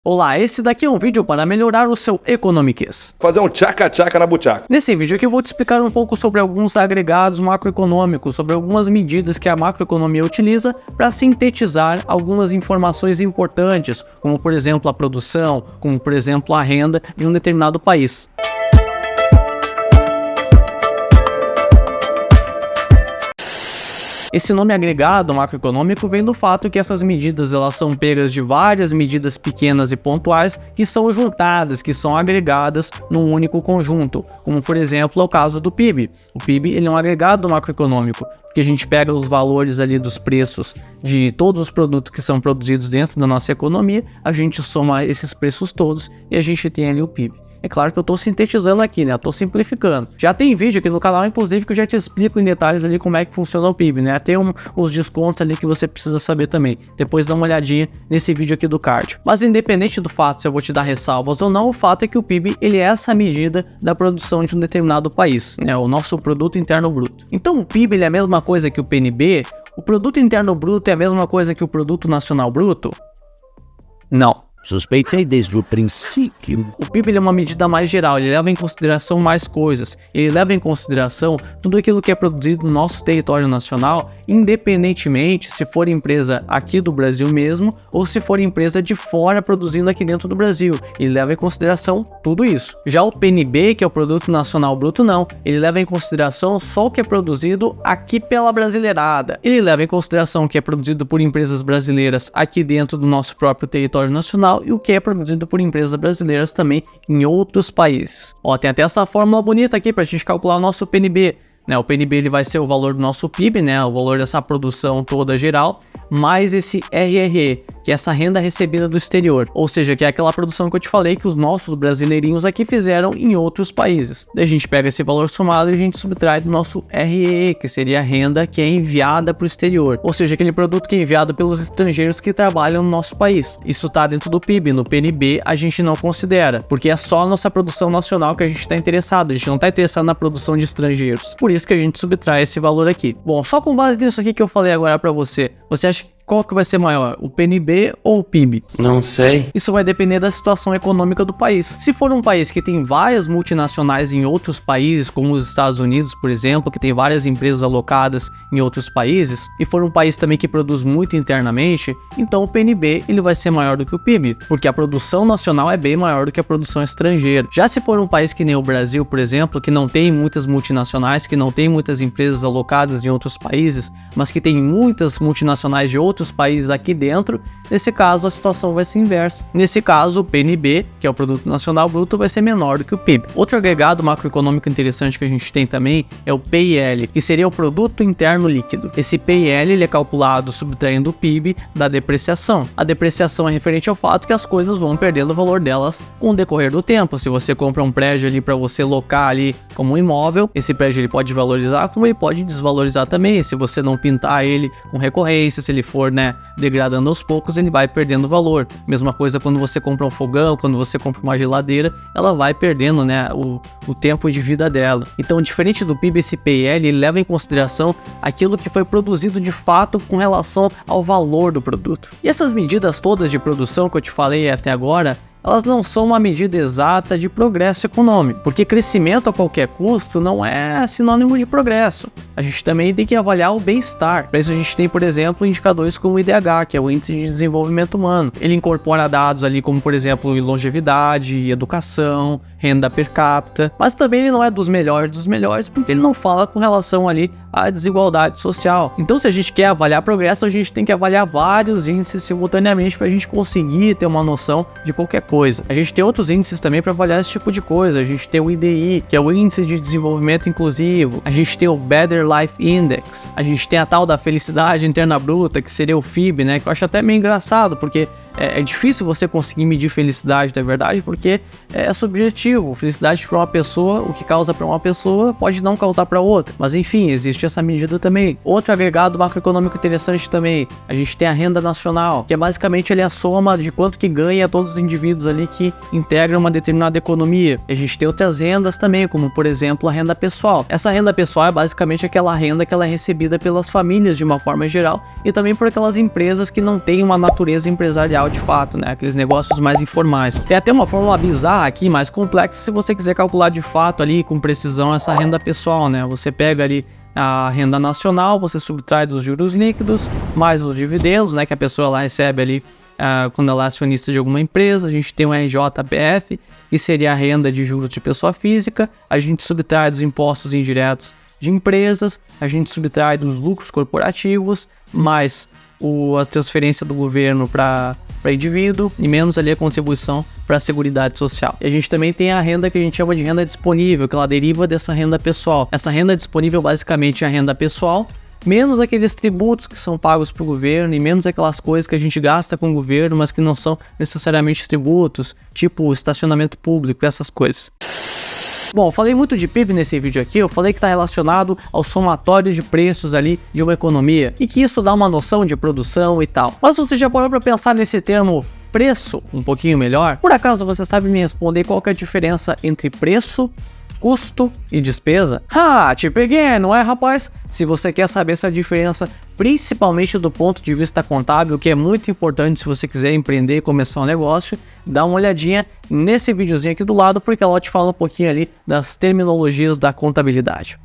Olá, esse daqui é um vídeo para melhorar o seu Economics. Fazer um tchaca-tchaca na buchaca. Nesse vídeo aqui eu vou te explicar um pouco sobre alguns agregados macroeconômicos, sobre algumas medidas que a macroeconomia utiliza para sintetizar algumas informações importantes, como por exemplo a produção, como por exemplo a renda de um determinado país. Esse nome agregado macroeconômico vem do fato que essas medidas elas são pegas de várias medidas pequenas e pontuais que são juntadas, que são agregadas num único conjunto, como por exemplo é o caso do PIB. O PIB ele é um agregado macroeconômico, porque a gente pega os valores ali dos preços de todos os produtos que são produzidos dentro da nossa economia, a gente soma esses preços todos e a gente tem ali o PIB. É claro que eu estou sintetizando aqui, né? Eu estou simplificando. Já tem vídeo aqui no canal, inclusive, que eu já te explico em detalhes ali como é que funciona o PIB, né? Tem os descontos ali que você precisa saber também. Depois dá uma olhadinha nesse vídeo aqui do card. Mas independente do fato se eu vou te dar ressalvas ou não, o fato é que o PIB, ele é essa medida da produção de um determinado país, né? O nosso Produto Interno Bruto. Então o PIB, ele é a mesma coisa que o PNB? O Produto Interno Bruto é a mesma coisa que o Produto Nacional Bruto? Não. Suspeitei desde o princípio. O PIB ele é uma medida mais geral, ele leva em consideração mais coisas, ele leva em consideração tudo aquilo que é produzido no nosso território nacional, independentemente se for empresa aqui do Brasil mesmo, ou se for empresa de fora produzindo aqui dentro do Brasil, ele leva em consideração tudo isso. Já o PNB, que é o Produto Nacional Bruto, não, ele leva em consideração só o que é produzido aqui pela brasileirada, ele leva em consideração o que é produzido por empresas brasileiras aqui dentro do nosso próprio território nacional, e o que é produzido por empresas brasileiras também em outros países. Ó, tem até essa fórmula bonita aqui para a gente calcular o nosso PNB. Né? O PNB ele vai ser o valor do nosso PIB, né? O valor dessa produção toda geral, mais esse RRE, que é essa renda recebida do exterior. Ou seja, que é aquela produção que eu te falei que os nossos brasileirinhos aqui fizeram em outros países. Daí a gente pega esse valor somado e a gente subtrai do nosso REE, que seria a renda que é enviada para o exterior. Ou seja, aquele produto que é enviado pelos estrangeiros que trabalham no nosso país. Isso está dentro do PIB. No PNB a gente não considera, porque é só a nossa produção nacional que a gente está interessado. A gente não está interessado na produção de estrangeiros. Por isso que a gente subtrai esse valor aqui. Bom, só com base nisso aqui que eu falei agora para você, você acha qual que vai ser maior, o PNB ou o PIB? Não sei. Isso vai depender da situação econômica do país. Se for um país que tem várias multinacionais em outros países, como os Estados Unidos, por exemplo, que tem várias empresas alocadas em outros países, e for um país também que produz muito internamente, então o PNB ele vai ser maior do que o PIB, porque a produção nacional é bem maior do que a produção estrangeira. Já se for um país que nem o Brasil, por exemplo, que não tem muitas multinacionais, que não tem muitas empresas alocadas em outros países, mas que tem muitas multinacionais de outros países aqui dentro, nesse caso a situação vai ser inversa. Nesse caso o PNB, que é o Produto Nacional Bruto, vai ser menor do que o PIB. Outro agregado macroeconômico interessante que a gente tem também é o PIL, que seria o Produto Interno Líquido. Esse PIL ele é calculado subtraindo o PIB da depreciação. A depreciação é referente ao fato que as coisas vão perdendo o valor delas com o decorrer do tempo. Se você compra um prédio ali para você locar ali como um imóvel, esse prédio ele pode valorizar como ele pode desvalorizar também. Se você não pintar ele com recorrência, se ele for degradando aos poucos, ele vai perdendo valor. Mesma coisa quando você compra um fogão, quando você compra uma geladeira, ela vai perdendo o tempo de vida dela. Então, diferente do PIB, esse PIL ele leva em consideração aquilo que foi produzido de fato com relação ao valor do produto. E essas medidas todas de produção que eu te falei até agora, elas não são uma medida exata de progresso econômico, porque crescimento a qualquer custo não é sinônimo de progresso. A gente também tem que avaliar o bem-estar. Para isso a gente tem, por exemplo, indicadores como o IDH, que é o Índice de Desenvolvimento Humano. Ele incorpora dados ali como, por exemplo, longevidade, educação, renda per capita, mas também ele não é dos melhores, porque ele não fala com relação ali à desigualdade social. Então, se a gente quer avaliar progresso, a gente tem que avaliar vários índices simultaneamente para a gente conseguir ter uma noção de qualquer coisa. A gente tem outros índices também para avaliar esse tipo de coisa. A gente tem o IDI, que é o Índice de Desenvolvimento Inclusivo. A gente tem o Better Life Index. A gente tem a tal da Felicidade Interna Bruta, que seria o FIB, né? Que eu acho até meio engraçado, porque é difícil você conseguir medir felicidade, na verdade, porque é subjetivo. Felicidade para uma pessoa, o que causa para uma pessoa pode não causar para outra. Mas enfim, existe essa medida também. Outro agregado macroeconômico interessante também, a gente tem a renda nacional, que é basicamente ali a soma de quanto que ganha todos os indivíduos ali que integram uma determinada economia. E a gente tem outras rendas também, como por exemplo a renda pessoal. Essa renda pessoal é basicamente aquela renda que ela é recebida pelas famílias de uma forma geral e também por aquelas empresas que não têm uma natureza empresarial de fato, né? Aqueles negócios mais informais. Tem até uma fórmula bizarra aqui, mais complexa, se você quiser calcular de fato ali com precisão essa renda pessoal, né? Você pega ali a renda nacional, você subtrai dos juros líquidos, mais os dividendos, né? Que a pessoa lá recebe ali quando ela é acionista de alguma empresa. A gente tem o RJBF, que seria a renda de juros de pessoa física. A gente subtrai dos impostos indiretos de empresas, a gente subtrai dos lucros corporativos, mais a transferência do governo para indivíduo e menos ali a contribuição para a Seguridade Social. E a gente também tem a renda que a gente chama de renda disponível, que ela deriva dessa renda pessoal. Essa renda disponível basicamente é a renda pessoal, menos aqueles tributos que são pagos para o governo e menos aquelas coisas que a gente gasta com o governo, mas que não são necessariamente tributos, tipo estacionamento público, essas coisas. Bom, eu falei muito de PIB nesse vídeo aqui, eu falei que está relacionado ao somatório de preços ali de uma economia e que isso dá uma noção de produção e tal. Mas você já parou para pensar nesse termo preço um pouquinho melhor? Por acaso você sabe me responder qual que é a diferença entre preço, custo e despesa? Te peguei, não é, rapaz? Se você quer saber essa diferença, principalmente do ponto de vista contábil, que é muito importante se você quiser empreender e começar um negócio, dá uma olhadinha nesse videozinho aqui do lado, porque ela te fala um pouquinho ali das terminologias da contabilidade.